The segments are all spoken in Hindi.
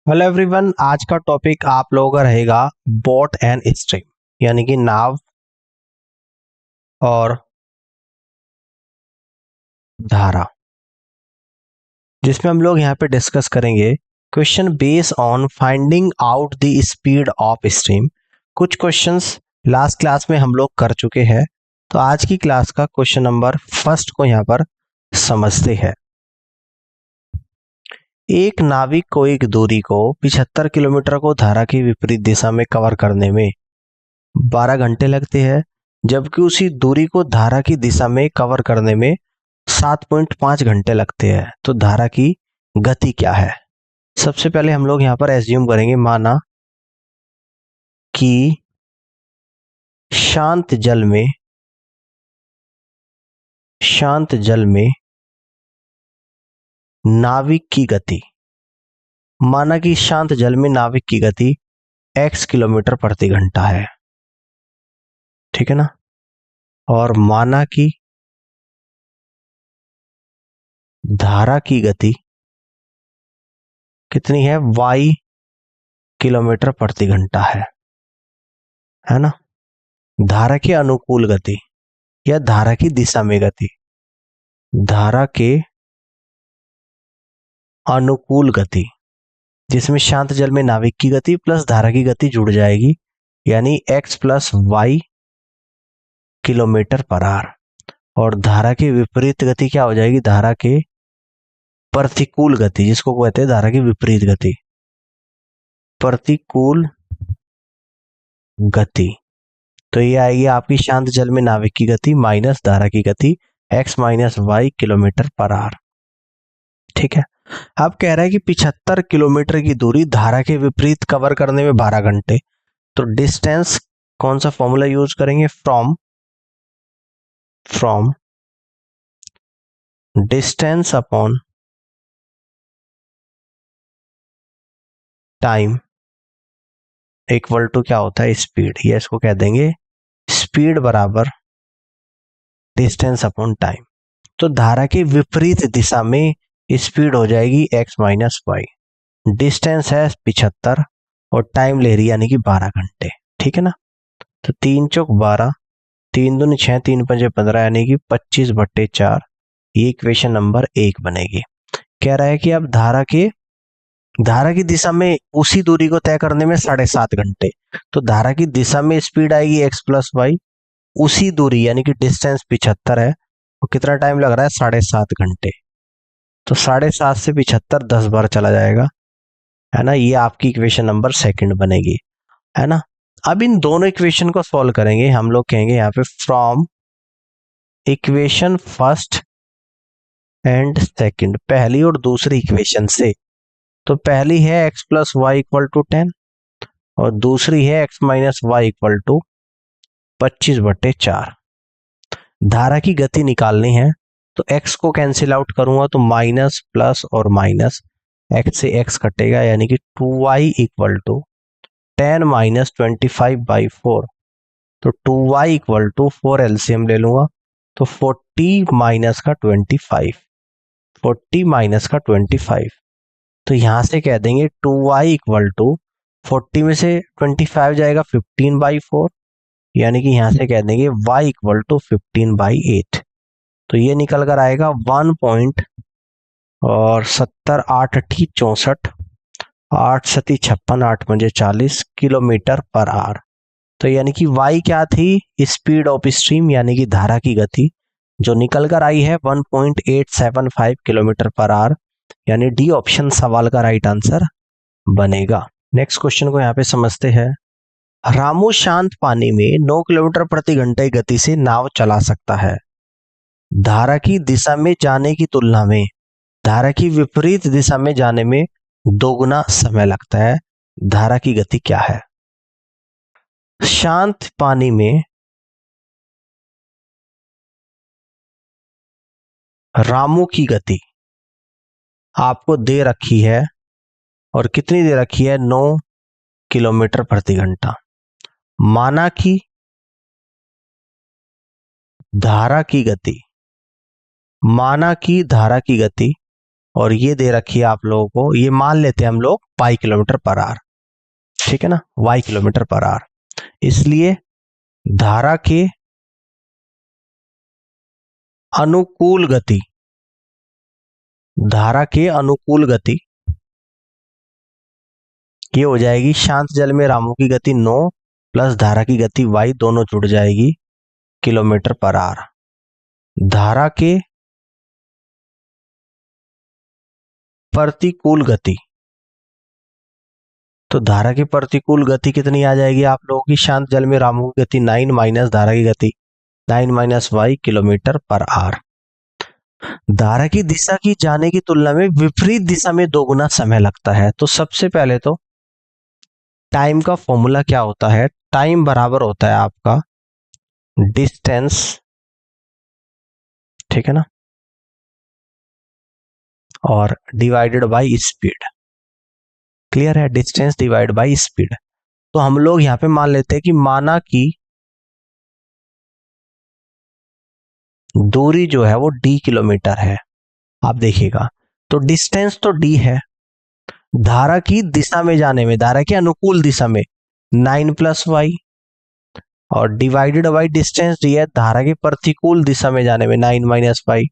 हेलो एवरीवन, आज का टॉपिक आप लोगों का रहेगा बोट एंड स्ट्रीम, यानी कि नाव और धारा, जिसमें हम लोग यहाँ पे डिस्कस करेंगे question based on finding out the speed of stream. कुछ क्वेश्चंस लास्ट क्लास में हम लोग कर चुके हैं, तो आज की क्लास का क्वेश्चन नंबर फर्स्ट को यहाँ पर समझते हैं। एक नाविक को एक दूरी को 75 किलोमीटर को धारा की विपरीत दिशा में कवर करने में 12 घंटे लगते हैं, जबकि उसी दूरी को धारा की दिशा में कवर करने में 7.5 घंटे लगते हैं। तो धारा की गति क्या है? सबसे पहले हम लोग यहाँ पर एज्यूम करेंगे, माना कि शांत जल में नाविक की गति, माना कि शांत जल में नाविक की गति x किलोमीटर प्रति घंटा है, ठीक है ना। और माना कि धारा की गति कितनी है, y किलोमीटर प्रति घंटा है ना। धारा के अनुकूल गति या धारा की दिशा में गति, धारा के अनुकूल गति, जिसमें शांत जल में नाविक की गति प्लस धारा की गति जुड़ जाएगी, यानी x plus y kilometre per hour. और धारा की विपरीत गति क्या हो जाएगी, धारा के प्रतिकूल गति, जिसको कहते हैं धारा की विपरीत गति, प्रतिकूल गति। तो ये आएगी आपकी शांत जल में नाविक की गति माइनस धारा की गति x minus y kilometre per hour, ठीक है। अब कह रहा है कि 75 किलोमीटर की दूरी धारा के विपरीत कवर करने में 12 घंटे। तो डिस्टेंस कौन सा फॉर्मूला यूज करेंगे, from distance upon time equal to क्या होता है, स्पीड। ये इसको कह देंगे स्पीड बराबर डिस्टेंस अपॉन टाइम। तो धारा के विपरीत दिशा में स्पीड हो जाएगी x माइनस वाई, डिस्टेंस है 75 और टाइम ले रही है यानी कि 12 घंटे, ठीक है ना। तो 3 चौक 12, 3 दूनी 6, 3 पंजे 15, यानी कि 25/4। ये इक्वेशन नंबर 1 बनेगी। कह रहा है कि अब धारा की दिशा में उसी दूरी को तय करने में 7.5 घंटे। तो धारा की दिशा में स्पीड आएगी x प्लस वाई, उसी दूरी यानी कि डिस्टेंस 75 है, और कितना टाइम लग रहा है, 7.5 घंटे। तो 7.5 से 75 10 बार चला जाएगा, है ना। ये आपकी इक्वेशन नंबर 2 बनेगी, है ना। अब इन दोनों इक्वेशन को सॉल्व करेंगे। हम लोग कहेंगे यहाँ पे from equation first and second, पहली और दूसरी इक्वेशन से। तो पहली है x plus y equal to 10 और दूसरी है x minus y equal to 25/4। धारा की गति निकालनी है, तो x को कैंसिल आउट करूंगा तो माइनस प्लस और माइनस, x से x कटेगा, यानी कि 2y इक्वल टू 10 माइनस 25/4। तो 2y इक्वल टू 4 एलसीएम ले लूंगा तो 40 माइनस का 25, 40 माइनस का 25। तो यहां से कह देंगे 2y इक्वल टू 40 में से 25 जाएगा 15/4, यानी कि यहां से कह देंगे y इक्वल टू 15/8। तो ये निकल कर आएगा 1 पॉइंट और 70 8 अठी 64, 8 सती 56, 8 पंजे 40 किलोमीटर पर आवर। तो यानी कि y क्या थी, स्पीड ऑफ स्ट्रीम यानी कि धारा की गति, जो निकल कर आई है 1.875 किलोमीटर पर आवर, यानी डी ऑप्शन सवाल का राइट आंसर बनेगा। नेक्स्ट क्वेश्चन को यहाँ पे समझते हैं। रामू शांत पानी में 9 किलोमीटर प्रति घंटे गति से नाव चला सकता है। धारा की दिशा में जाने की तुलना में धारा की विपरीत दिशा में जाने में 2 गुना समय लगता है। धारा की गति क्या है? शांत पानी में रामू की गति आपको दे रखी है, और कितनी दे रखी है, 9 किलोमीटर प्रति घंटा। माना कि धारा की गति और ये दे रखी है आप लोगों को, ये मान लेते हैं हम लोग पाई किलोमीटर पर आवर, ठीक है ना, वाई किलोमीटर पर आवर। इसलिए धारा के अनुकूल गति, धारा के अनुकूल गति ये हो जाएगी शांत जल में रामू की गति 9 प्लस धारा की गति y, दोनों जुड़ जाएगी किलोमीटर पर आवर। धारा के प्रतिकूल गति, तो धारा की प्रतिकूल गति कितनी आ जाएगी आप लोगों की, शांत जल में रामू की गति 9 माइनस धारा की गति 9 minus y kilometre per hour. धारा की दिशा की जाने की तुलना में विपरीत दिशा में दोगुना समय लगता है। तो सबसे पहले तो टाइम का फॉर्मूला क्या होता है, टाइम बराबर होता है आपका डिस्टेंस, ठीक है ना, और डिवाइडेड बाय स्पीड। क्लियर है, डिस्टेंस डिवाइड बाय स्पीड। तो हम लोग यहां पे मान लेते हैं कि माना कि दूरी जो है वो d किलोमीटर है, आप देखिएगा तो डिस्टेंस तो d है, धारा की दिशा में जाने में, धारा के अनुकूल दिशा में 9 प्लस वाई, और डिवाइडेड बाई डिस्टेंस दी है धारा के प्रतिकूल दिशा में जाने में 9 माइनस वाई।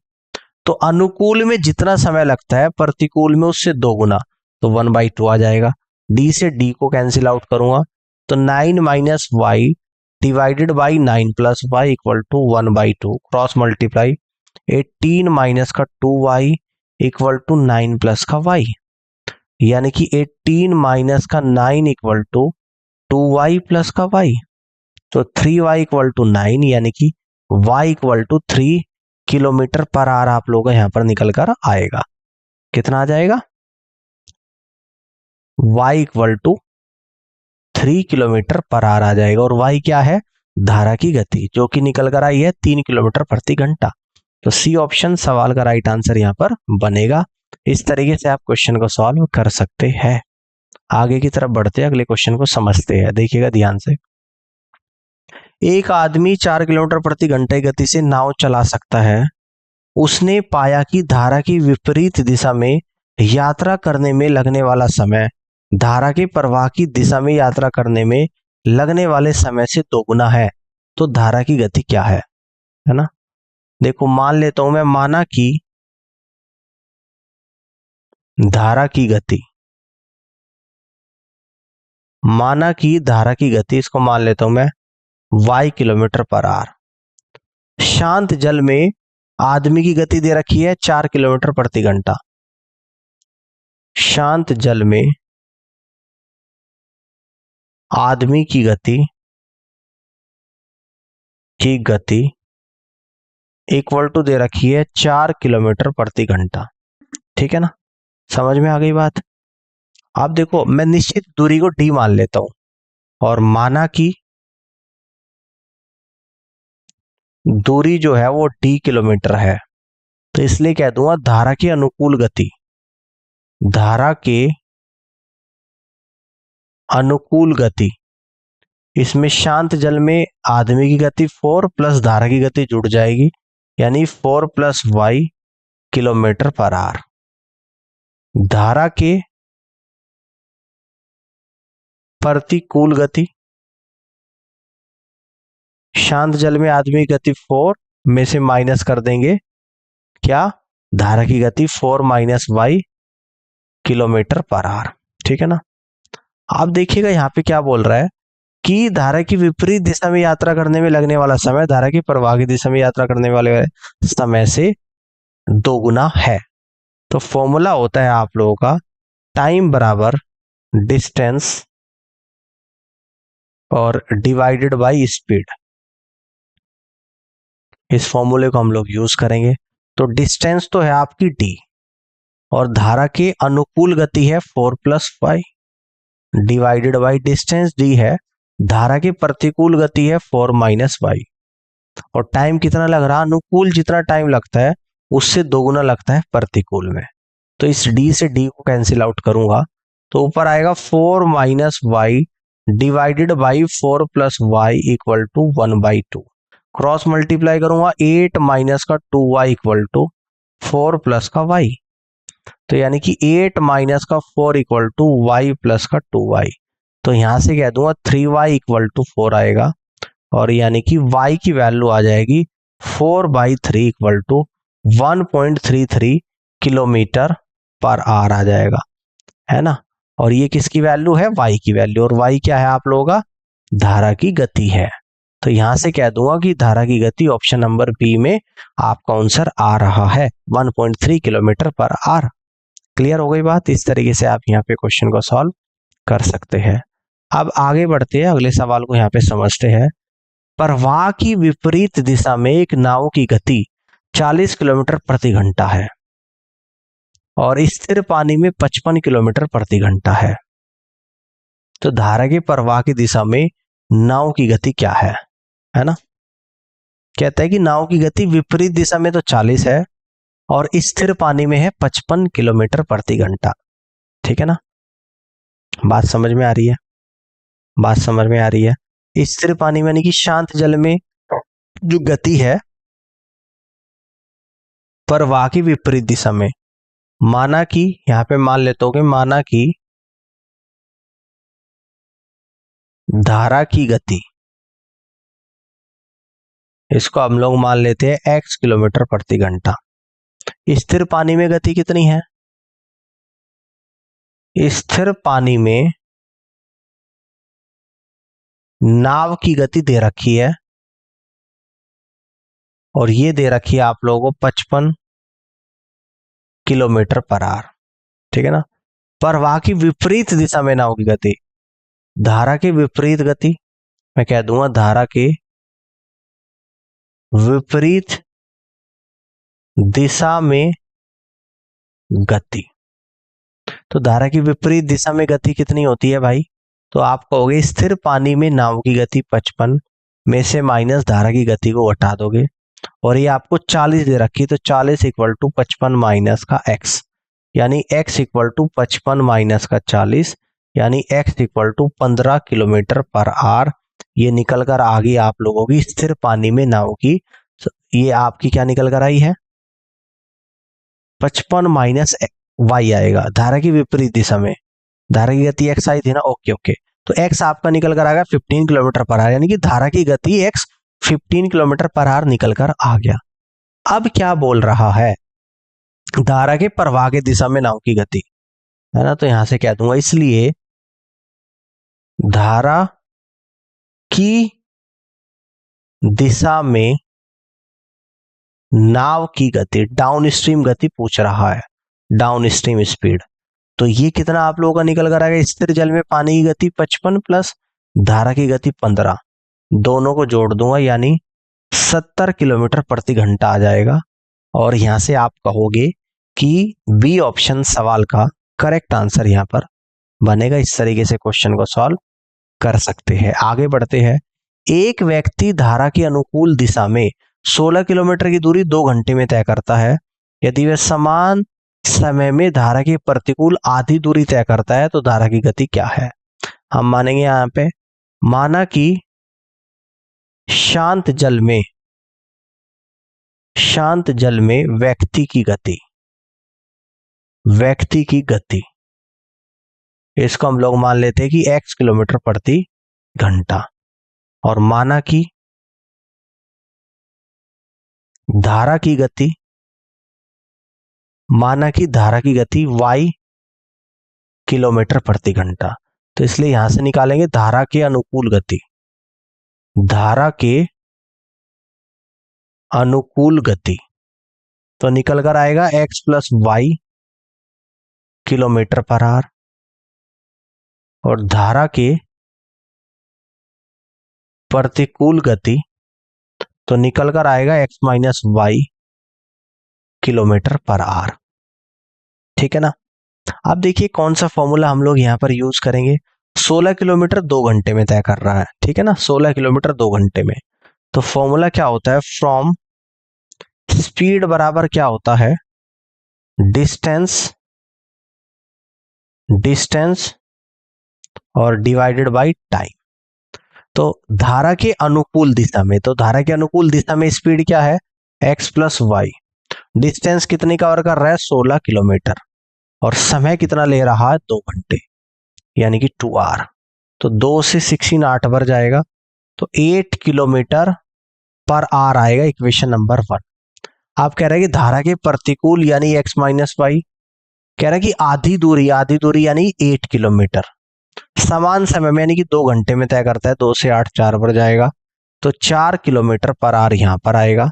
तो अनुकूल में जितना समय लगता है प्रतिकूल में उससे दो गुना, तो 1/2 आ जाएगा। डी से डी को कैंसिल आउट करूंगा तो 9 minus y divided by 9 plus y equal to 1/2, cross multiply 18 minus का 2y इक्वल टू 9 प्लस का y, यानी कि 18 माइनस का 9 इक्वल टू 2y प्लस का y। तो 3y इक्वल टू 9, यानी कि y equal to 3 kilometre per hour आप लोगों का यहां पर निकल कर आएगा। कितना आ जाएगा, y equal to 3 kilometre per hour आ जाएगा। और y क्या है, धारा की गति, जो कि निकल कर आई है 3 किलोमीटर प्रति घंटा। तो सी ऑप्शन सवाल का राइट आंसर यहां पर बनेगा। इस तरीके से आप क्वेश्चन को सॉल्व कर सकते हैं। आगे की तरफ बढ़ते हैं, अगले क्वेश्चन को समझते हैं, देखिएगा ध्यान से। एक आदमी 4 किलोमीटर प्रति घंटे गति से नाव चला सकता है। उसने पाया कि धारा की विपरीत दिशा में यात्रा करने में लगने वाला समय धारा के प्रवाह की दिशा में यात्रा करने में लगने वाले समय से दोगुना है। तो धारा की गति क्या है ना, देखो मान लेता हूं मैं, माना कि धारा की गति, माना कि धारा की गति, इसको मान लेता हूं मैं y किलोमीटर पर आवर। शांत जल में आदमी की गति दे रखी है 4 किलोमीटर प्रति घंटा। शांत जल में आदमी की गति इक्वल टू दे रखी है 4 किलोमीटर प्रति घंटा, ठीक है ना, समझ में आ गई बात। अब देखो मैं निश्चित दूरी को d मान लेता हूं, और माना कि दूरी जो है वो d किलोमीटर है, तो इसलिए कह दूंगा धारा के अनुकूल गति, धारा के अनुकूल गति, इसमें शांत जल में आदमी की गति 4 प्लस धारा की गति जुड़ जाएगी, यानी 4 plus y kilometre per hour. धारा के प्रतिकूल गति, शांत जल में आदमी की गति 4 में से माइनस कर देंगे क्या, धारा की गति 4 minus y kilometre per hour, ठीक है ना। आप देखिएगा यहां पे क्या बोल रहा है कि धारा की विपरीत दिशा में यात्रा करने में लगने वाला समय धारा की प्रवाह की दिशा में यात्रा करने वाले समय से दोगुना है। तो फॉर्मूला होता है आप लोगों का टाइम बराबर डिस्टेंस और डिवाइडेड बाय स्पीड। इस फॉर्मूले को हम लोग यूज करेंगे। तो डिस्टेंस तो है आपकी d, और धारा के अनुकूल गति है 4 plus y, divided by distance d है, धारा की प्रतिकूल गति है 4 माइनस वाई, और टाइम कितना लग रहा, अनुकूल जितना टाइम लगता है उससे दोगुना लगता है प्रतिकूल में। तो इस d से d को कैंसिल आउट करूंगा तो ऊपर आएगा 4 minus y divided by 4 plus y equal to 1/2। Cross multiply करूंगा 8 माइनस का 2y इक्वल टू 4 प्लस का y। तो यानी कि 8 माइनस का 4 इक्वल टू वाई प्लस का 2y। तो यहां से कह दूंगा 3y इक्वल टू 4 आएगा, और यानी कि y की वैल्यू आ जाएगी 4/3 equal to 1.33 kilometre per hour आ जाएगा, है ना। और ये किसकी वैल्यू है? y की वैल्यू। और y क्या है आप लोगों का? धारा की गति है। तो यहां से कह दूंगा कि धारा की गति ऑप्शन नंबर बी में आपका आंसर आ रहा है 1.3 किलोमीटर पर आवर। क्लियर हो गई बात? इस तरीके से आप यहाँ पे क्वेश्चन को सॉल्व कर सकते हैं। अब आगे बढ़ते हैं, अगले सवाल को यहाँ पे समझते हैं। प्रवाह की विपरीत दिशा में एक नाव की गति 40 किलोमीटर प्रति घंटा है और स्थिर पानी में 55 किलोमीटर प्रति घंटा है। तो धारा के प्रवाह की दिशा में नाव की गति क्या है ना। कहता है कि नाव की गति विपरीत दिशा में तो 40 है और स्थिर पानी में है 55 किलोमीटर प्रति घंटा। ठीक है ना, बात समझ में आ रही है? बात समझ में आ रही है। स्थिर पानी में यानी कि शांत जल में जो गति है प्रवाह की विपरीत दिशा में, माना कि यहां पे मान लेते हो कि माना कि धारा की गति, इसको हम लोग मान लेते हैं x किलोमीटर प्रति घंटा। स्थिर पानी में गति कितनी है? स्थिर पानी में नाव की गति दे रखी है और ये दे रखी है आप लोगों को 55 किलोमीटर पर आवर। ठीक है ना। प्रवाह की विपरीत दिशा में नाव की गति, धारा के विपरीत गति, मैं कह दूंगा धारा के विपरीत दिशा में गति। तो धारा की विपरीत दिशा में गति कितनी होती है भाई? तो आप कहोगे स्थिर पानी में नाव की गति 55 में से माइनस धारा की गति को हटा दोगे और ये आपको 40 दे रखी, तो 40 इक्वल टू 55 माइनस का x, यानी x इक्वल टू 55 माइनस का 40, यानी x equal to 15 kilometre per hour. ये निकल कर आ गई आप लोगों की स्थिर पानी में नाव की, ये आपकी क्या निकल कर आई है? 55 माइनस y आएगा धारा की विपरीत दिशा में। धारा की गति x आई थी ना, ओके ओके। तो x आपका निकल कर आ गया 15 किलोमीटर पर आवर, यानी कि धारा की गति x 15 किलोमीटर पर आवर निकल कर आ गया। अब क्या बोल रहा है? धारा के प्रवाह की दिशा में नाव की गति, है ना। तो यहां से कह दूंगा इसलिए धारा की दिशा में नाव की गति, डाउन स्ट्रीम गति पूछ रहा है, डाउन स्ट्रीम स्पीड। तो ये कितना आप लोगों का निकल कर आएगा? स्थिर जल में पानी की गति 55 प्लस धारा की गति 15, दोनों को जोड़ दूंगा यानी 70 किलोमीटर प्रति घंटा आ जाएगा। और यहां से आप कहोगे कि बी ऑप्शन सवाल का करेक्ट आंसर यहां पर बनेगा। इस तरीके से क्वेश्चन को सॉल्व कर सकते हैं। आगे बढ़ते हैं। एक व्यक्ति धारा की अनुकूल दिशा में 16 किलोमीटर की दूरी 2 घंटे में तय करता है। यदि वह समान समय में धारा की प्रतिकूल आधी दूरी तय करता है तो धारा की गति क्या है? हम मानेंगे यहां पे, माना कि शांत जल में व्यक्ति की गति, इसको हम लोग मान लेते हैं कि x किलोमीटर प्रति घंटा, और माना कि धारा की गति y किलोमीटर प्रति घंटा। तो इसलिए यहां से निकालेंगे धारा के अनुकूल गति, तो निकल कर आएगा x plus y kilometre per hour, और धारा के प्रतिकूल गति तो निकल कर आएगा x minus y kilometre per hour. ठीक है ना। अब देखिए कौन सा फॉर्मूला हम लोग यहां पर यूज करेंगे। 16 किलोमीटर 2 घंटे में तय कर रहा है, ठीक है ना, 16 किलोमीटर 2 घंटे में। तो फॉर्मूला क्या होता है? फ्रॉम स्पीड बराबर क्या होता है? डिस्टेंस और डिवाइडेड बाय टाइम। तो धारा के अनुकूल दिशा में, तो धारा के अनुकूल दिशा में स्पीड क्या है? x plus y. डिस्टेंस कितनी कवर कर रहा है? 16 किलोमीटर। और समय कितना ले रहा है 2 घंटे यानी कि 2 आवर। तो 2 से 16 8 बार जाएगा तो 8 किलोमीटर पर आवर आएगा इक्वेशन नंबर 1। आप कह रहे हैं कि धारा के प्रतिकूल यानी x माइनस वाई, कह रहा है कि आधी दूरी यानी 8 किलोमीटर समान समय में यानी कि 2 घंटे में तय करता है। 2 से 8 4 बार जाएगा तो 4 किलोमीटर पर आवर यहां पर आएगा।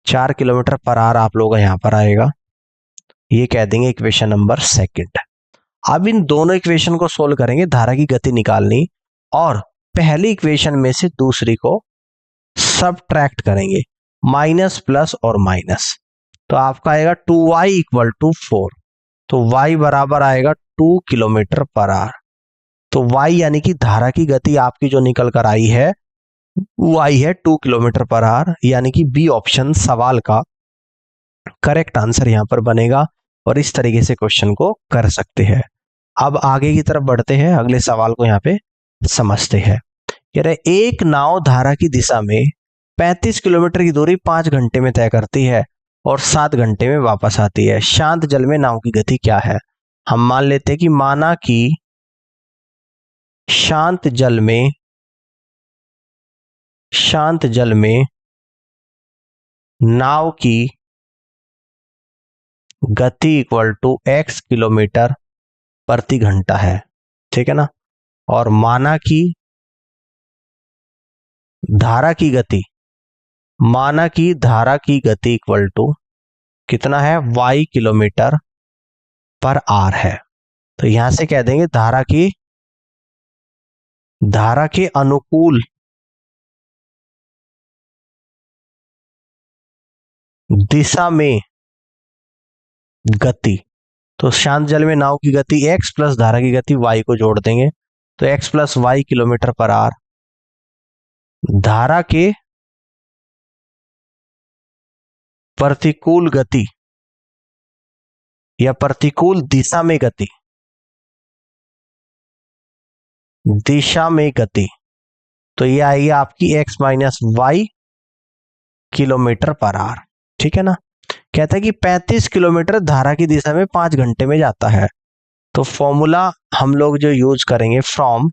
4 किलोमीटर पर आवर आप लोगों का यहां पर आएगा, ये कह देंगे इक्वेशन नंबर 2। अब इन दोनों इक्वेशन को सोल्व करेंगे, धारा की गति निकालनी और पहली इक्वेशन में से दूसरी को सबट्रैक्ट करेंगे, माइनस प्लस और माइनस। तो आपका आएगा 2y इक्वल टू 4, तो y बराबर आएगा 2 किलोमीटर पर आवर। तो y यानी कि धारा की गति आपकी जो निकल कर आई है y है 2 किलोमीटर पर आवर, यानी कि बी ऑप्शन सवाल का करेक्ट आंसर यहां पर बनेगा। और इस तरीके से क्वेश्चन को कर सकते हैं। अब आगे की तरफ बढ़ते हैं, अगले सवाल को यहाँ पे समझते हैं। कह रहे एक नाव धारा की दिशा में 35 किलोमीटर की दूरी 5 घंटे में तय करती है और 7 घंटे में वापस आती है। शांत जल में नाव की गति क्या है? हम मान लेते हैं कि माना कि शांत जल में नाव की गति इक्वल टू x किलोमीटर प्रति घंटा है, ठीक है ना। और माना कि धारा की गति इक्वल टू कितना है y किलोमीटर पर आवर है। तो यहां से कह देंगे धारा के अनुकूल दिशा में गति, तो शांत जल में नाव की गति x प्लस धारा की गति y को जोड़ देंगे तो x plus y kilometre per hour. धारा के प्रतिकूल गति या प्रतिकूल दिशा में गति, तो ये आएगी आपकी x minus y kilometre per hour, ठीक है ना। कहता है कि 35 किलोमीटर धारा की दिशा में 5 घंटे में जाता है। तो फॉर्मूला हम लोग जो यूज करेंगे फ्रॉम,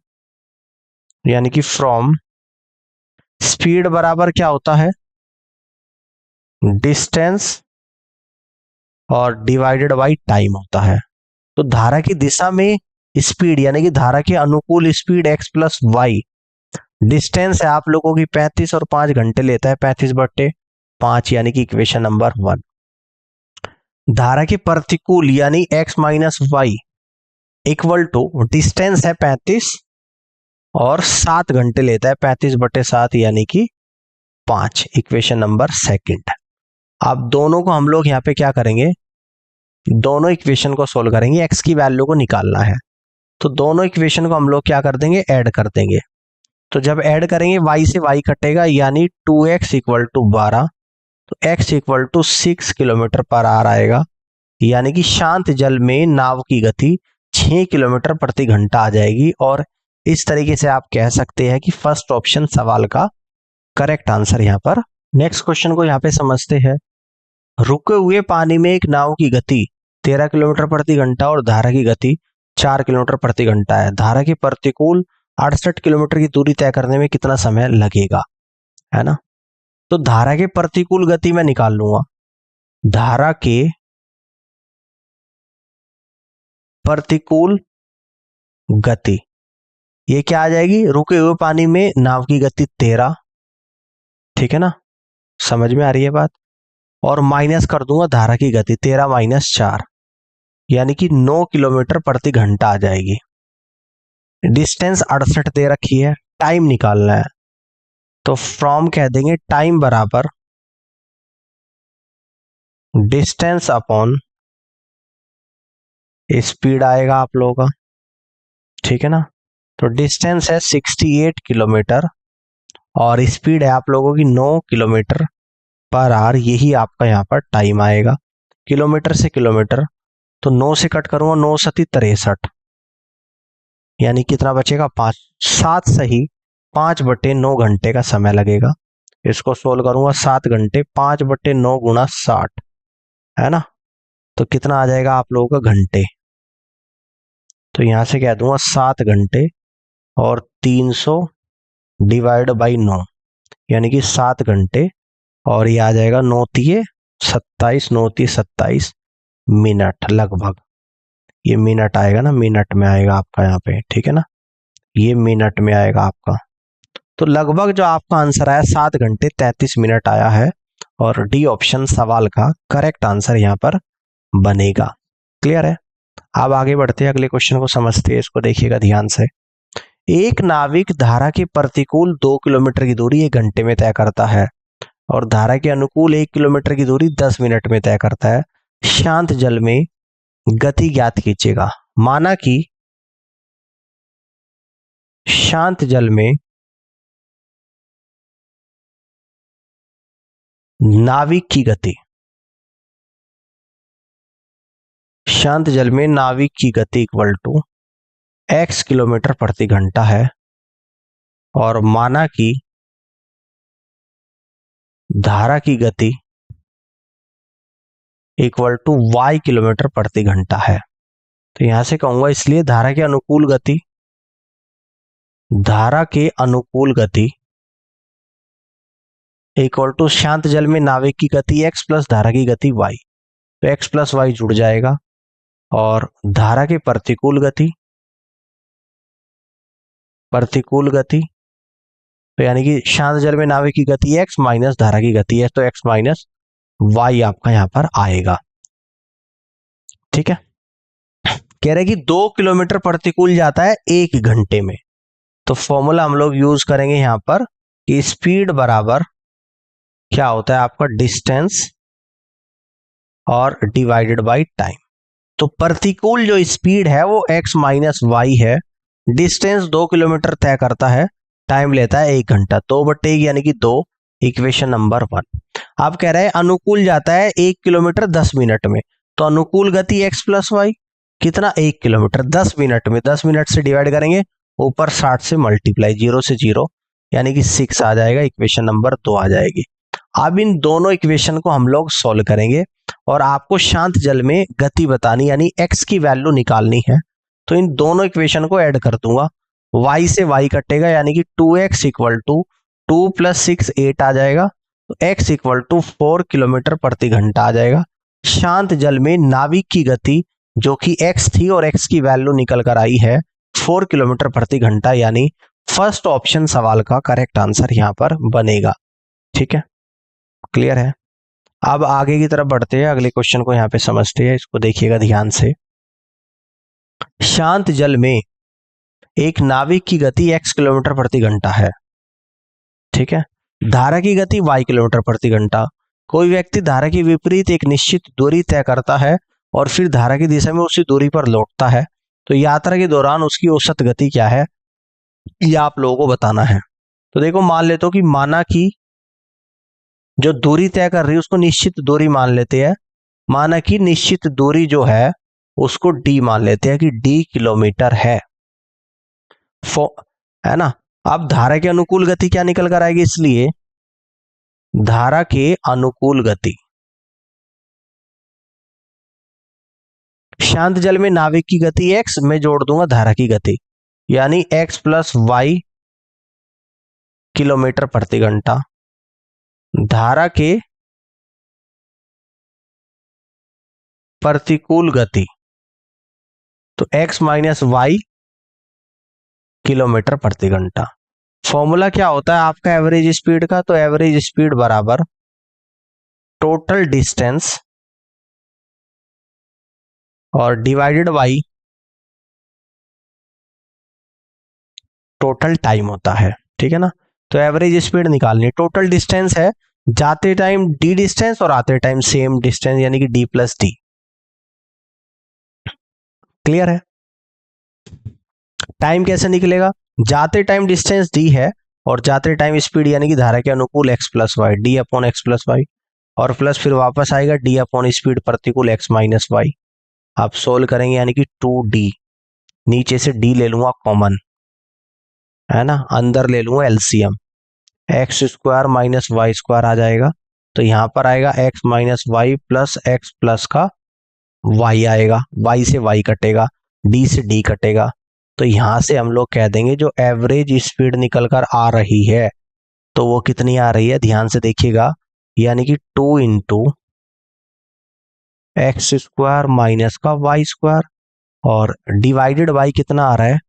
यानी कि फ्रॉम स्पीड बराबर क्या होता है डिस्टेंस और डिवाइडेड बाई टाइम होता है। तो धारा की दिशा में स्पीड यानी कि धारा के अनुकूल speed x plus y, distance है आप लोगों की 35 और 5 घंटे लेता है 35/5 यानी कि इक्वेशन नंबर 1। धारा के प्रतिकूल यानी x minus y equal to distance है 35 और 7 घंटे लेता है 35/7 यानी कि 5, इक्वेशन नंबर 2। अब दोनों को हम लोग यहाँ पे क्या करेंगे, दोनों इक्वेशन को सोल्व करेंगे, x की वैल्यू को निकालना है। तो दोनों इक्वेशन को हम लोग क्या कर देंगे, ऐड कर देंगे। तो जब ऐड करेंगे y से y कटेगा यानी 2x इक्वल टू 12, तो x equal to 6 kilometre per hour आएगा, यानी कि शांत जल में नाव की गति 6 किलोमीटर प्रति घंटा आ जाएगी। और इस तरीके से आप कह सकते हैं कि फर्स्ट ऑप्शन सवाल का करेक्ट आंसर यहाँ पर। नेक्स्ट क्वेश्चन को यहाँ पे समझते हैं। रुके हुए पानी में एक नाव की गति 13 किलोमीटर प्रति घंटा और धारा की गति 4 किलोमीटर प्रति घंटा है। धारा के प्रतिकूल 68 किलोमीटर की दूरी तय करने में कितना समय लगेगा, है ना। तो धारा के प्रतिकूल गति में निकाल लूंगा। धारा के प्रतिकूल गति ये क्या आ जाएगी, रुके हुए पानी में नाव की गति 13, ठीक है ना, समझ में आ रही है बात। और माइनस कर दूंगा धारा की गति 13 माइनस 4 यानी कि 9 किलोमीटर प्रति घंटा आ जाएगी। डिस्टेंस 68 दे रखी है, टाइम निकालना है तो फ्रॉम कह देंगे टाइम बराबर डिस्टेंस अपॉन स्पीड आएगा आप लोगों का, ठीक है ना। तो डिस्टेंस है 68 किलोमीटर और स्पीड है आप लोगों की 9 किलोमीटर पर आवर, यही आपका यहाँ पर टाइम आएगा। किलोमीटर से किलोमीटर तो 9 से कट करूंगा 9 सती 63 यानी कितना बचेगा 5, 7 सही 5/9 घंटे का समय लगेगा। इसको सोल्व करूंगा 7 घंटे 5/9 गुणा 60, है ना। तो कितना आ जाएगा आप लोगों का घंटे। तो यहां से कह दूंगा 7 घंटे और 300 डिवाइड बाई 9 यानी कि 7 घंटे और ये आ जाएगा 9 तिये 27, 9 तिये 27 मिनट लगभग। ये मिनट आएगा ना, मिनट में आएगा आपका यहाँ पे, ठीक है ना, ये मिनट में आएगा आपका। तो लगभग जो आपका आंसर आया 7 घंटे 33 मिनट आया है और डी ऑप्शन सवाल का करेक्ट आंसर यहाँ पर बनेगा। क्लियर है। अब आगे बढ़ते हैं, अगले क्वेश्चन को समझते हैं, इसको देखिएगा ध्यान से। एक नाविक धारा के प्रतिकूल 2 किलोमीटर की दूरी 1 घंटे में तय करता है और धारा के अनुकूल 1 किलोमीटर की दूरी 10 मिनट में तय करता है। शांत जल में गति ज्ञात कीजिएगा। माना कि शांत जल में नाविक की गति, शांत जल में नाविक की गति इक्वल टू x किलोमीटर प्रति घंटा है और माना कि धारा की गति इक्वल टू y किलोमीटर प्रति घंटा है। तो यहां से कहूंगा इसलिए धारा के अनुकूल गति, धारा के अनुकूल गति इक्वल टू शांत जल में नाविक की गति x प्लस धारा की गति y। तो x प्लस y जुड़ जाएगा और धारा के प्रतिकूल गति, प्रतिकूल गति तो यानी कि शांत जल में नाविक की गति x माइनस धारा की गति है, तो x माइनस y आपका यहां पर आएगा। ठीक है। कह रहे कि 2 किलोमीटर प्रतिकूल जाता है 1 घंटे में। तो फॉर्मूला हम लोग यूज करेंगे यहां पर कि स्पीड बराबर क्या होता है आपका डिस्टेंस और डिवाइडेड बाय टाइम। तो प्रतिकूल जो स्पीड है वो x माइनस वाई है, डिस्टेंस 2 किलोमीटर तय करता है, टाइम लेता है 1 घंटा, 2/1 यानी कि 2, इक्वेशन नंबर 1। अब कह रहे हैं अनुकूल जाता है 1 किलोमीटर 10 मिनट में, तो अनुकूल गति x प्लस वाई कितना 1 किलोमीटर 10 मिनट में, 10 मिनट से डिवाइड करेंगे, ऊपर 60 से मल्टीप्लाई, 0 से 0 यानी कि 6 आ जाएगा, इक्वेशन नंबर 2 आ जाएगी। अब इन दोनों इक्वेशन को हम लोग सॉल्व करेंगे और आपको शांत जल में गति बतानी यानी x की वैल्यू निकालनी है। तो इन दोनों इक्वेशन को ऐड कर दूंगा, y से y कटेगा यानी कि 2x इक्वल टू 2 प्लस 6 8 आ जाएगा, तो x इक्वल टू 4 किलोमीटर प्रति घंटा आ जाएगा। शांत जल में नाविक की गति जो कि x थी और x की वैल्यू निकल कर आई है 4 किलोमीटर प्रति घंटा, यानी फर्स्ट ऑप्शन सवाल का करेक्ट आंसर यहां पर बनेगा। ठीक है, क्लियर है। अब आगे की तरफ बढ़ते हैं, अगले क्वेश्चन को यहां पे समझते हैं, इसको देखिएगा ध्यान से। शांत जल में एक नाविक की गति x किलोमीटर प्रति घंटा है, ठीक है, धारा की गति y किलोमीटर प्रति घंटा। कोई व्यक्ति धारा के विपरीत एक निश्चित दूरी तय करता है और फिर धारा की दिशा में उसी दूरी पर लौटता है, तो यात्रा के दौरान उसकी औसत गति क्या है, यह आप लोगों को बताना है। तो देखो मान लेते हो कि माना कि जो दूरी तय कर रही है उसको निश्चित दूरी मान लेते हैं, माना कि निश्चित दूरी जो है उसको d मान लेते हैं कि d किलोमीटर है ना। अब धारा के अनुकूल गति क्या निकल कर आएगी, इसलिए धारा के अनुकूल गति, शांत जल में नाविक की गति x में जोड़ दूंगा धारा की गति, यानी x प्लस वाई किलोमीटर प्रति घंटा, धारा के प्रतिकूल गति तो x माइनस वाई किलोमीटर प्रति घंटा। फॉर्मूला क्या होता है आपका एवरेज स्पीड का, तो एवरेज स्पीड बराबर टोटल डिस्टेंस और डिवाइडेड बाई टोटल टाइम होता है। ठीक है ना, तो एवरेज स्पीड निकालनी, टोटल डिस्टेंस है जाते टाइम d डिस्टेंस और आते टाइम सेम डिस्टेंस यानी कि d प्लस डी। क्लियर है। टाइम कैसे निकलेगा, जाते टाइम डिस्टेंस d है और जाते टाइम स्पीड यानी कि धारा के अनुकूल x plus y, d upon x plus y, और प्लस फिर वापस आएगा d अपॉन स्पीड प्रतिकूल x माइनस वाई। आप सोल्व करेंगे यानी कि 2d, नीचे से d ले लूंगा कॉमन, है ना, अंदर ले लूंगा LCM, x square minus y square आ जाएगा, तो यहां पर आएगा x minus y plus x plus का y आएगा, y से y कटेगा, d से d कटेगा, तो यहां से हम लोग कह देंगे जो एवरेज स्पीड निकल कर आ रही है तो वो कितनी आ रही है, ध्यान से देखिएगा, यानी कि 2 इंटू एक्स स्क्वायर माइनस का वाई स्क्वायर, और डिवाइडेड बाई कितना आ रहा है,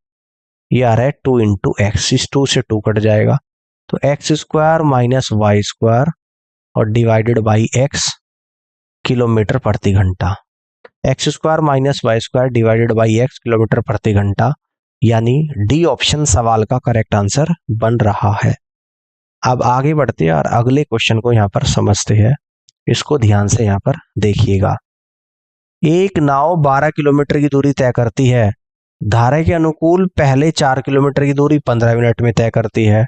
ये आ रहा है 2 इंटू एक्स, इस 2 से 2 कट जाएगा, तो x square minus y square और डिवाइडेड बाई एक्स किलोमीटर प्रति घंटा, x square minus y square divided by x kilometre प्रति घंटा, यानी डी ऑप्शन सवाल का करेक्ट आंसर बन रहा है। अब आगे बढ़ते हैं और अगले क्वेश्चन को यहाँ पर समझते हैं, इसको ध्यान से यहाँ पर देखिएगा। एक नाव 12 किलोमीटर की दूरी तय करती है, धारा के अनुकूल पहले 4 किलोमीटर की दूरी 15 मिनट में तय करती है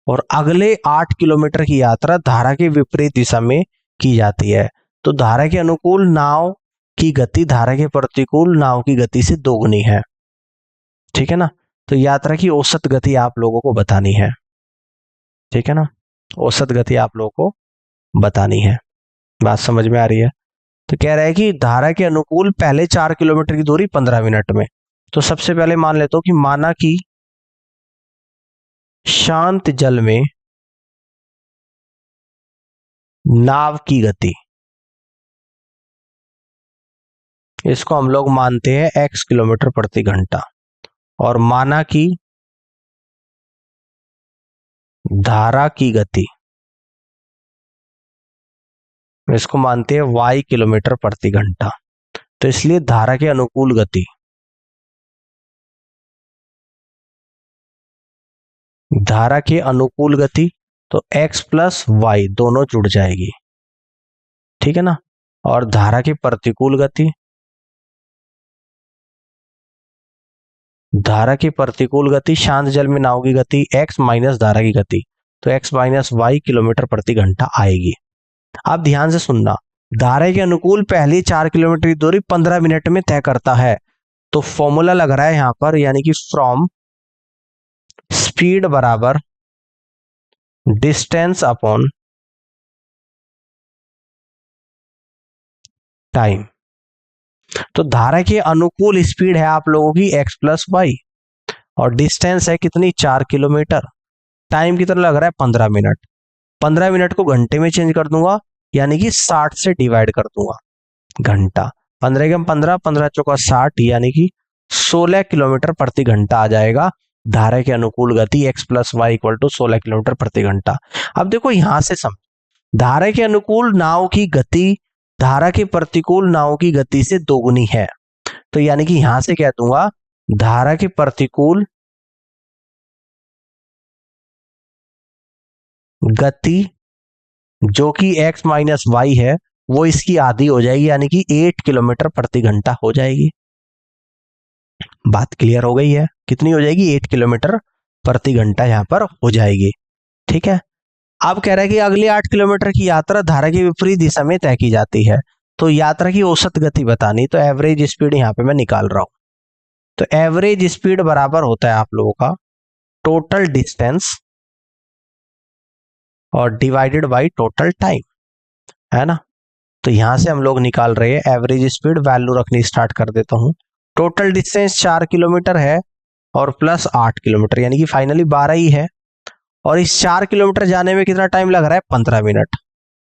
और अगले 8 किलोमीटर की यात्रा धारा के विपरीत दिशा में की जाती है, तो धारा के अनुकूल नाव की गति धारा के प्रतिकूल नाव की गति से दोगुनी है। ठीक है ना, तो यात्रा की औसत गति आप लोगों को बतानी है। ठीक है ना, औसत गति आप लोगों को बतानी है, बात समझ में आ रही है। तो कह रहा है कि धारा के अनुकूल पहले 4 किलोमीटर की दूरी 15 मिनट में, तो सबसे पहले मान लेता हूं कि माना कि शांत जल में नाव की गति, इसको हम लोग मानते हैं x किलोमीटर प्रति घंटा, और माना कि धारा की गति, इसको मानते हैं y किलोमीटर प्रति घंटा, तो इसलिए धारा के अनुकूल गति, धारा के अनुकूल गति तो x प्लस वाई दोनों जुड़ जाएगी। ठीक है ना, और धारा की प्रतिकूल गति, धारा की प्रतिकूल गति शांत जल में नाव की गति x माइनस धारा की गति, तो x माइनस वाई किलोमीटर प्रति घंटा आएगी। अब ध्यान से सुनना, धारा के अनुकूल पहली 4 किलोमीटर की दूरी 15 मिनट में तय करता है, तो फॉर्मूला लग रहा है यहां पर, यानी कि फ्रॉम स्पीड बराबर डिस्टेंस अपॉन टाइम। तो धारा के अनुकूल स्पीड है आप लोगों की x प्लस वाई, और डिस्टेंस है कितनी 4 किलोमीटर, टाइम कितना लग रहा है 15 मिनट, 15 मिनट को घंटे में चेंज कर दूंगा, यानी कि 60 से डिवाइड कर दूंगा घंटा, 15 के 15, 15 चौका 60, यानी कि 16 किलोमीटर प्रति घंटा आ जाएगा धारा के अनुकूल गति x plus y equal to 16 kilometre प्रति घंटा। अब देखो यहां से समझ, धारा के अनुकूल नाव की गति धारा के प्रतिकूल नाव की गति से दोगुनी है, तो यानी कि यहां से कह दूंगा धारा के प्रतिकूल गति जो कि x माइनस वाई है वो इसकी आधी हो जाएगी, यानी कि 8 किलोमीटर प्रति घंटा हो जाएगी। बात क्लियर हो गई है, कितनी हो जाएगी 8 किलोमीटर प्रति घंटा यहां पर हो जाएगी। ठीक है, अब कह रहा है कि अगले 8 किलोमीटर की यात्रा धारा के विपरीत दिशा में तय की जाती है, तो यात्रा की औसत गति बतानी, तो एवरेज स्पीड यहां पे मैं निकाल रहा हूं, तो एवरेज स्पीड बराबर होता है आप लोगों का टोटल डिस्टेंस और डिवाइडेड बाय टोटल टाइम, है ना। तो यहां से हम लोग निकाल रहे हैं एवरेज स्पीड, वैल्यू रखनी स्टार्ट कर देता हूं। टोटल डिस्टेंस 4 किलोमीटर है और प्लस 8 किलोमीटर, यानी कि फाइनली 12 ही है, और इस 4 किलोमीटर जाने में कितना टाइम लग रहा है 15 मिनट,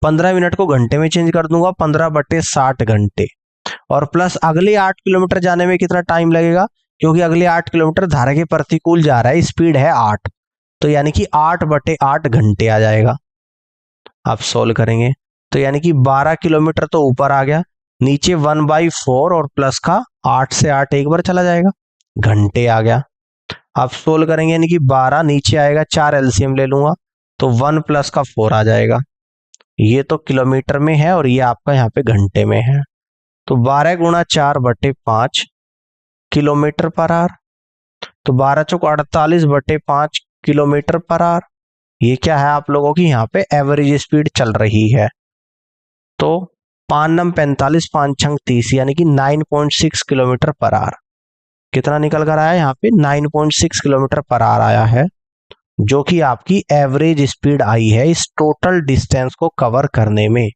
15 मिनट को घंटे में चेंज कर दूंगा, 15/60 घंटे, और प्लस अगले 8 किलोमीटर जाने में कितना टाइम लगेगा, क्योंकि अगले 8 किलोमीटर धारा के प्रतिकूल जा रहा है, स्पीड है 8, तो यानी कि 8/8 घंटे आ जाएगा। आप सोल्व करेंगे तो यानी कि 12 किलोमीटर तो ऊपर आ गया, नीचे 1/4 और प्लस का 8 से 8 एक बार चला जाएगा, घंटे आ गया। आप सोल्व करेंगे यानी कि 12 नीचे आएगा, 4 एलसीएम ले लूंगा तो 1 प्लस का 4 आ जाएगा, ये तो किलोमीटर में है और ये आपका यहाँ पे घंटे में है, तो 12 गुणा 4/5 किलोमीटर पर आवर, तो 12 चौक 48/5 किलोमीटर पर आवर, ये क्या है आप लोगों की यहाँ पे एवरेज स्पीड चल रही है। तो 5 नम 45, 5 छंग 30, यानी कि 9.6 किलोमीटर पर आवर, कितना निकल कर आया यहाँ पे 9.6 किलोमीटर पर आवर आया है, जो कि आपकी एवरेज स्पीड आई है इस टोटल डिस्टेंस को कवर करने में।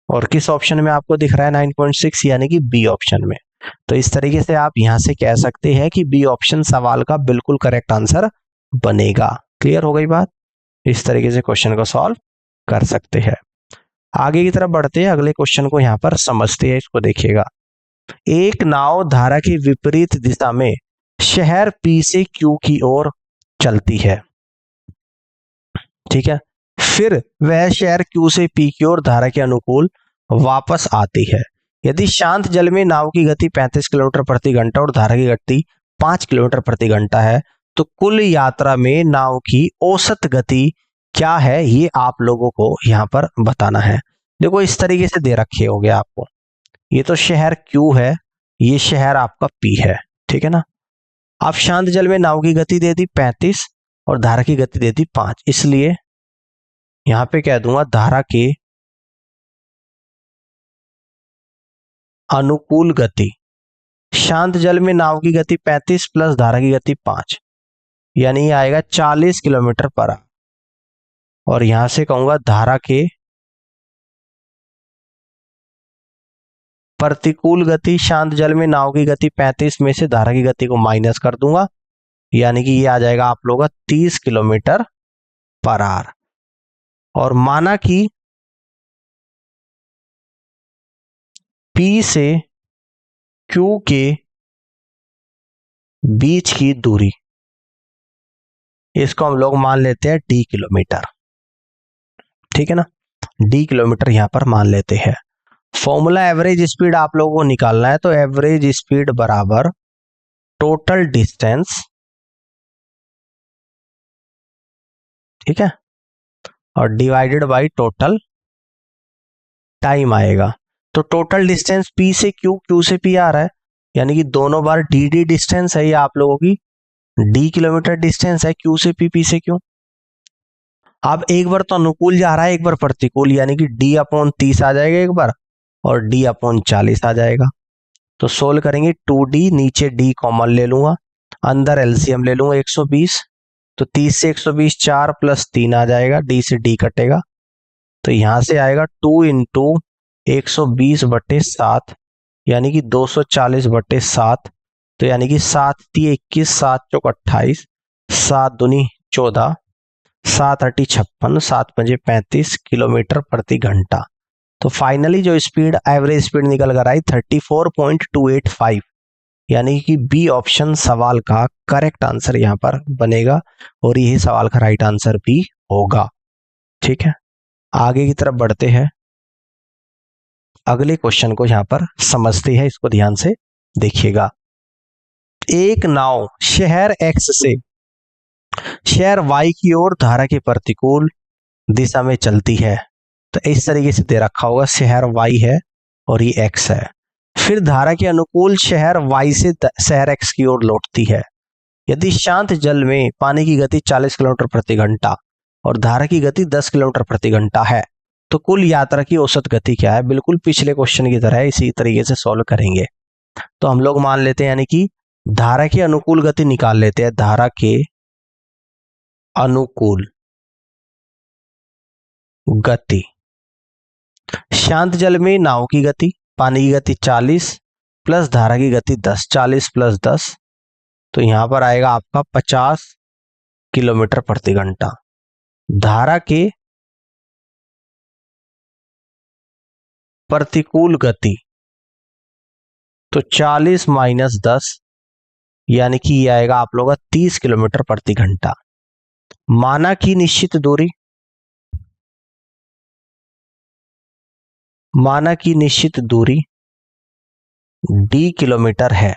और किस ऑप्शन में आपको दिख रहा है 9.6, यानी कि बी ऑप्शन में। तो इस तरीके से आप यहां से कह सकते हैं कि बी ऑप्शन सवाल का बिल्कुल करेक्ट आंसर बनेगा। क्लियर हो गई बात? इस तरीके से क्वेश्चन को सॉल्व कर सकते हैं। आगे की तरफ बढ़ते हैं, अगले क्वेश्चन को यहां पर समझते हैं। इसको देखिएगा, एक नाव धारा की विपरीत दिशा में शहर पी से क्यू की ओर चलती है, ठीक है। फिर वह शहर क्यू से पी की ओर धारा के अनुकूल वापस आती है। यदि शांत जल में नाव की गति 35 किलोमीटर प्रति घंटा और धारा की गति 5 किलोमीटर प्रति घंटा है, तो कुल यात्रा में नाव की औसत गति क्या है, ये आप लोगों को यहाँ पर बताना है। देखो इस तरीके से दे रखे हो गया आपको, ये तो शहर क्यू है, ये शहर आपका पी है, ठीक है ना। आप शांत जल में नाव की गति दे दी 35 और धारा की गति दे दी 5, इसलिए यहां पे कह दूंगा धारा के अनुकूल गति। शांत जल में नाव की गति 35 प्लस धारा की गति 5, यानी ये आएगा 40 किलोमीटर पर आवर। और यहां से कहूंगा धारा के प्रतिकूल गति, शांत जल में नाव की गति 35 में से धारा की गति को माइनस कर दूंगा, यानी कि ये आ जाएगा आप लोगों का 30 किलोमीटर पर आवर। और माना कि P से Q के बीच की दूरी, इसको हम लोग मान लेते हैं D किलोमीटर, ठीक है ना। D किलोमीटर यहां पर मान लेते हैं। फॉर्मूला एवरेज स्पीड आप लोगों को निकालना है, तो एवरेज स्पीड बराबर टोटल डिस्टेंस, ठीक है, और डिवाइडेड बाय टोटल टाइम आएगा। तो टोटल डिस्टेंस P से Q, Q से P आ रहा है, यानी कि दोनों बार डी डिस्टेंस है ये आप लोगों की, D किलोमीटर डिस्टेंस है Q से P, P से Q। अब एक बार तो अनुकूल जा रहा है, एक बार प्रतिकूल, यानी कि D/30 आ जाएगा एक बार, और D/40 आ जाएगा। तो सोल्व करेंगे 2D, नीचे D कॉमन ले लूंगा, अंदर एलसीएम ले लूंगा 120, तो 30 से 120 4 प्लस 3 आ जाएगा, D से D कटेगा, तो यहां से आएगा 2 इंटू 120/7, यानी कि 240/7, तो यानी कि 7×3 = 21, 7×4 = 28, 7×2 = 14, 7×8 = 56, 7×5 = 35 किलोमीटर प्रति घंटा। तो फाइनली जो स्पीड, एवरेज स्पीड निकल कर आई 34.285, यानी कि बी ऑप्शन सवाल का करेक्ट आंसर यहां पर बनेगा, और यही सवाल का राइट आंसर भी होगा, ठीक है। आगे की तरफ बढ़ते हैं, अगले क्वेश्चन को यहां पर समझते हैं, इसको ध्यान से देखिएगा। एक नाव शहर एक्स से शहर वाई की ओर धारा के प्रतिकूल दिशा में चलती है। तो इस तरीके से दे रखा होगा, शहर वाई है और ये एक्स है। फिर धारा के अनुकूल शहर वाई से शहर एक्स की ओर लौटती है। यदि शांत जल में पानी की गति 40 किलोमीटर प्रति घंटा और धारा की गति 10 किलोमीटर प्रति घंटा है, तो कुल यात्रा की औसत गति क्या है? बिल्कुल पिछले क्वेश्चन की तरह इसी तरीके से सॉल्व करेंगे। तो हम लोग मान लेते हैं, यानी कि धारा के अनुकूल गति निकाल लेते हैं। धारा के अनुकूल गति, शांत जल में नाव की गति, पानी की गति 40 प्लस धारा की गति 10, 40 प्लस 10, तो यहां पर आएगा आपका 50 किलोमीटर प्रति घंटा। धारा के प्रतिकूल गति, तो 40 - 10, यानी कि ये आएगा आप लोगों का 30 किलोमीटर प्रति घंटा। माना कि निश्चित दूरी, d किलोमीटर है,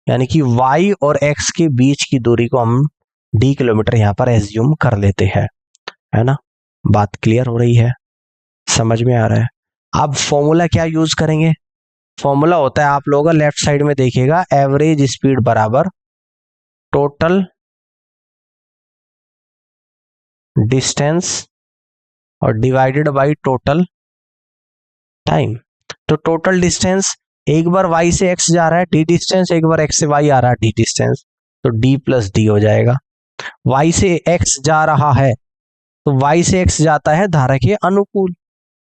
यानी कि y और x के बीच की दूरी को हम d किलोमीटर यहां पर एज्यूम कर लेते हैं, है ना। बात क्लियर हो रही है, समझ में आ रहा है। अब फॉर्मूला क्या यूज करेंगे? फॉर्मूला होता है, आप लोगों का लेफ्ट साइड में देखिएगा, एवरेज स्पीड बराबर टोटल डिस्टेंस और डिवाइडेड बाय टोटल टाइम। तो टोटल डिस्टेंस एक बार y से x जा रहा है d डिस्टेंस, एक बार x से y आ रहा है d डिस्टेंस, तो d प्लस डी हो जाएगा। y से x जा रहा है, तो y से x जाता है धारा के अनुकूल,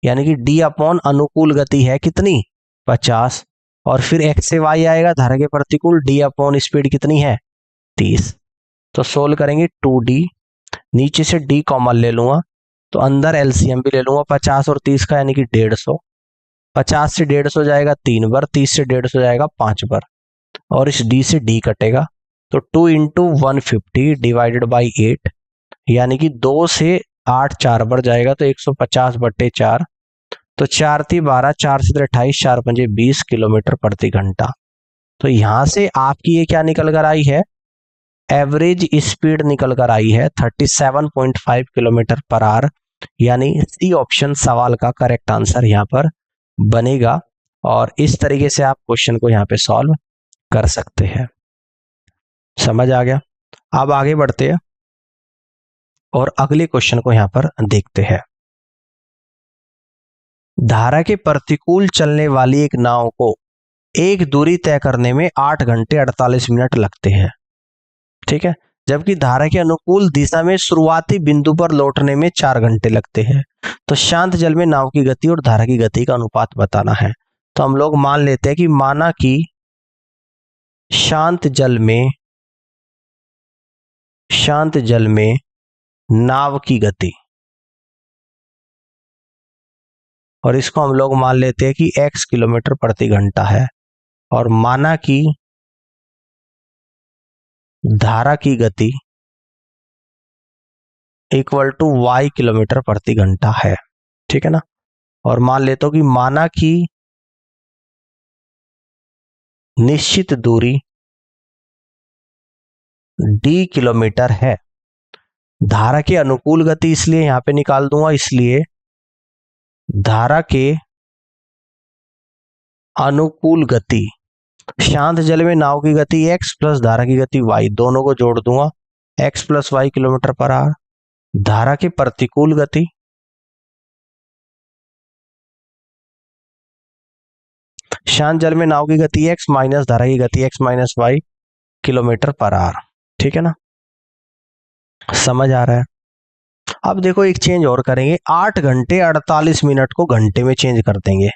यानी कि डी अपॉन अनुकूल गति है कितनी 50, और फिर एक्स से वाई आएगा धारा के प्रतिकूल, डी अपॉन स्पीड कितनी है 30। तो सोल्व करेंगे 2d, नीचे से d कॉमन ले लूंगा तो अंदर एलसीएम भी ले लूंगा 50 और 30 का, यानी कि 150। 50 से 150 जाएगा 3 बार, 30 से 150 जाएगा 5 बार, और इस d से d कटेगा तो 2 इंटू 150 डिवाइडेड बाई 8, यानी कि 2 से 8 4 बार जाएगा तो 150/4, तो 4 × 12, 4 से 28, 4 × 5 20 किलोमीटर प्रति घंटा। तो यहां से आपकी ये क्या निकल कर आई है, एवरेज स्पीड निकल कर आई है 37.5 किलोमीटर पर आवर, यानी सी ऑप्शन सवाल का करेक्ट आंसर यहाँ पर बनेगा। और इस तरीके से आप क्वेश्चन को यहाँ पे सॉल्व कर सकते हैं। समझ आ गया? अब आगे बढ़ते हैं और अगले क्वेश्चन को यहाँ पर देखते हैं। धारा के प्रतिकूल चलने वाली एक नाव को एक दूरी तय करने में 8 घंटे 48 मिनट लगते हैं, ठीक है, जबकि धारा के अनुकूल दिशा में शुरुआती बिंदु पर लौटने में 4 घंटे लगते हैं। तो शांत जल में नाव की गति और धारा की गति का अनुपात बताना है। तो हम लोग मान लेते हैं कि माना कि शांत जल में नाव की गति, और इसको हम लोग मान लेते हैं कि x किलोमीटर प्रति घंटा है, और माना कि धारा की गति इक्वल टू y किलोमीटर प्रति घंटा है, ठीक है ना। और मान लेता हूं कि माना कि निश्चित दूरी d किलोमीटर है। धारा के अनुकूल गति इसलिए यहां पे निकाल दूंगा, इसलिए धारा के अनुकूल गति, शांत जल में नाव की गति x प्लस धारा की गति y, दोनों को जोड़ दूंगा, x plus y kilometre per hour. धारा के प्रतिकूल गति, शांत जल में नाव की गति x माइनस धारा की गति x minus y kilometre per hour, ठीक है ना। समझ आ रहा है? अब देखो एक चेंज और करेंगे, 8 घंटे 48 मिनट को घंटे में चेंज कर देंगे।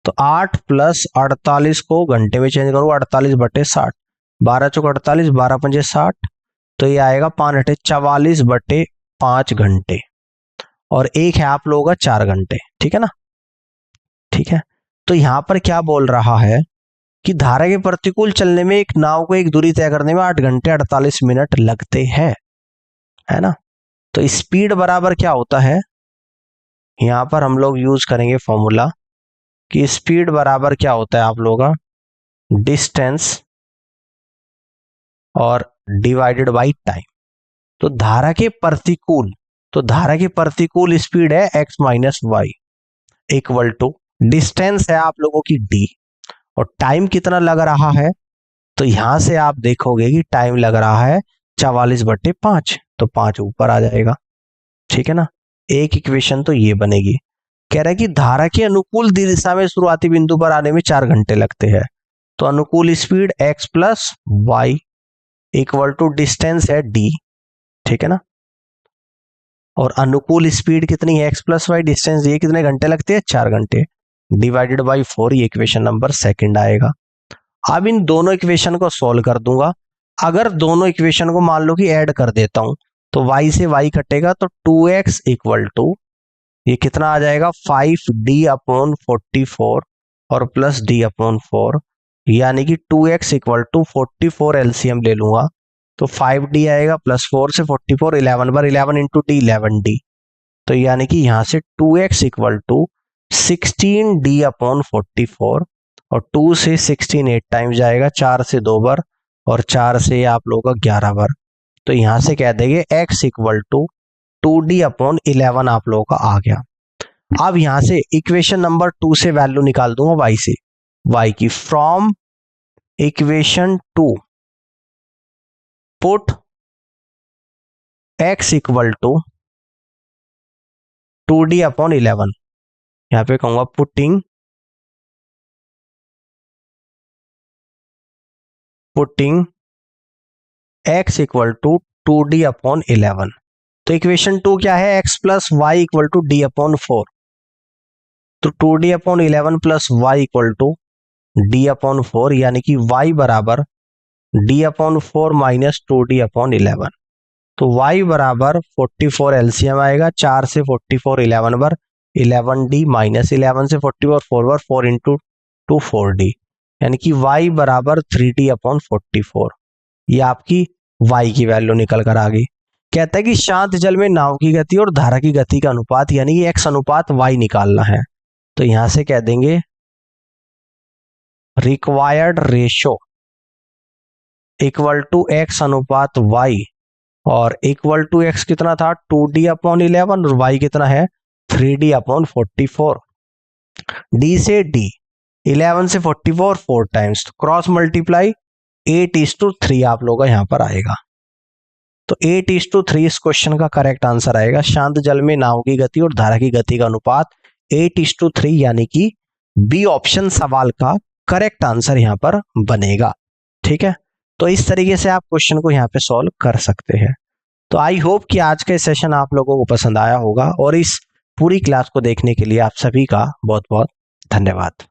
तो 8 प्लस 48 को घंटे में चेंज करो, 48/60, 12 चौक 48, 12 पंजे 60, तो ये आएगा 5 अठे 44/5 घंटे, और एक है आप लोगों का 4 घंटे, ठीक है ना। ठीक है, तो यहां पर क्या बोल रहा है कि धारा के प्रतिकूल चलने में एक नाव को एक दूरी तय करने में 8 घंटे 48 मिनट लगते हैं, है ना। तो स्पीड बराबर क्या होता है, यहां पर हम लोग यूज करेंगे फॉर्मूला कि स्पीड बराबर क्या होता है आप लोगों का डिस्टेंस और डिवाइडेड बाय टाइम। तो धारा के प्रतिकूल स्पीड है x minus y equal to distance है आप लोगों की d, और टाइम कितना लग रहा है, तो यहां से आप देखोगे कि टाइम लग रहा है 44/5, तो 5 ऊपर आ जाएगा, ठीक है ना। एक इक्वेशन तो ये बनेगी। कह रहा है कि धारा के अनुकूल दिशा में शुरुआती बिंदु पर आने में 4 घंटे लगते हैं, तो अनुकूल speed x plus y equal to distance है d, ठीक है ना। और अनुकूल स्पीड कितनी है x प्लस वाई, डिस्टेंस ये कितने घंटे लगते हैं 4 घंटे, डिवाइडेड बाई 4, ये इक्वेशन नंबर सेकंड आएगा। अब इन दोनों इक्वेशन को सॉल्व कर दूंगा। अगर दोनों इक्वेशन को मान लो कि ऐड कर देता हूं तो y से y कटेगा, तो 2x इक्वल टू ये कितना आ जाएगा 5d/44 और प्लस d/4, यानी कि 2x इक्वल टू 44 एलसीएम ले लूंगा तो 5d आएगा प्लस 4 से 44, 11 बार 11 इंटू डी 11d, तो यानी कि यहां से 2x इक्वल टू 16d/44, और 2 से 16 8 टाइम जाएगा, 4 से 2 बार और 4 से आप लोगों का 11 बार, तो यहां से कह देंगे x इक्वल टू 2d/11 आप लोगों का आ गया। अब यहां से इक्वेशन नंबर 2 से वैल्यू निकाल दूंगा y से, y की, from equation 2 put x equal to 2d/11, यहां पे कहूंगा putting x equal to 2d/11। तो इक्वेशन 2 क्या है, x plus y equal to d/4, तो 2d/11 plus y equal to d/4, यानी कि y बराबर d/4 माइनस 2d/11। तो y बराबर 44 एलसीएम आएगा, 4 से 44 11 बार 11d माइनस 11 से 44 4 बार 4 इंटू 2 4d, यानी कि y बराबर 3d/44। ये आपकी y की वैल्यू निकल कर आ गई। कहता है कि शांत जल में नाव की गति और धारा की गति का अनुपात, यानी कि x अनुपात y निकालना है। तो यहां से कह देंगे required ratio equal to x अनुपात y, और इक्वल टू x कितना था 2d/11 और y कितना है 3d/44। d से d 11 से 44 4 टाइम्स, तो क्रॉस मल्टीप्लाई 8:3 आप लोगों का यहां पर आएगा। तो 8:3 इस क्वेश्चन का करेक्ट आंसर आएगा। शांत जल में नाव की गति और धारा की गति का अनुपात 8:3, यानी कि बी ऑप्शन सवाल का करेक्ट आंसर यहां पर बनेगा। ठीक है, तो इस तरीके से आप क्वेश्चन को यहाँ पे सॉल्व कर सकते हैं। तो आई होप कि आज का सेशन आप लोगों को पसंद आया होगा, और इस पूरी क्लास को देखने के लिए आप सभी का बहुत बहुत धन्यवाद।